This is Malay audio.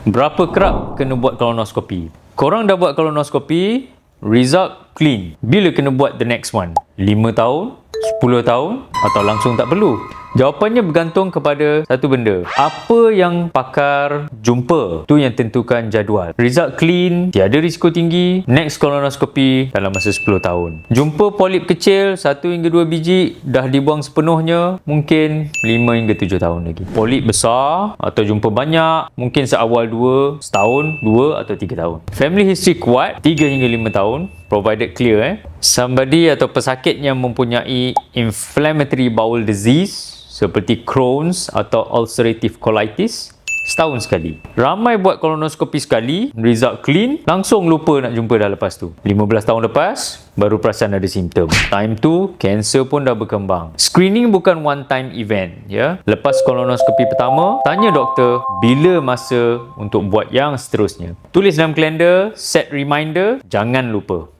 Berapa kerap kena buat kolonoskopi? Korang dah buat kolonoskopi, result clean. Bila kena buat the next one? 5 tahun? 10 tahun? Atau langsung tak perlu? Jawapannya bergantung kepada satu benda. Apa yang pakar jumpa, tu yang tentukan jadual. Result clean, tiada risiko tinggi, next kolonoskopi dalam masa 10 tahun. Jumpa polip kecil 1 hingga 2 biji dah dibuang sepenuhnya, mungkin 5 hingga 7 tahun lagi. Polip besar atau jumpa banyak, mungkin seawal 2, setahun, 2 atau 3 tahun. Family history kuat, 3 hingga 5 tahun, provided clear. Somebody atau pesakit yang mempunyai inflammatory bowel disease seperti Crohn's atau ulcerative colitis, setahun sekali. Ramai buat kolonoskopi sekali, result clean, langsung lupa nak jumpa dah lepas tu. 15 tahun lepas, baru perasan ada simptom. Time tu, kanser pun dah berkembang. Screening bukan one time event, ya. Lepas kolonoskopi pertama, tanya doktor bila masa untuk buat yang seterusnya. Tulis dalam kalender, set reminder, jangan lupa.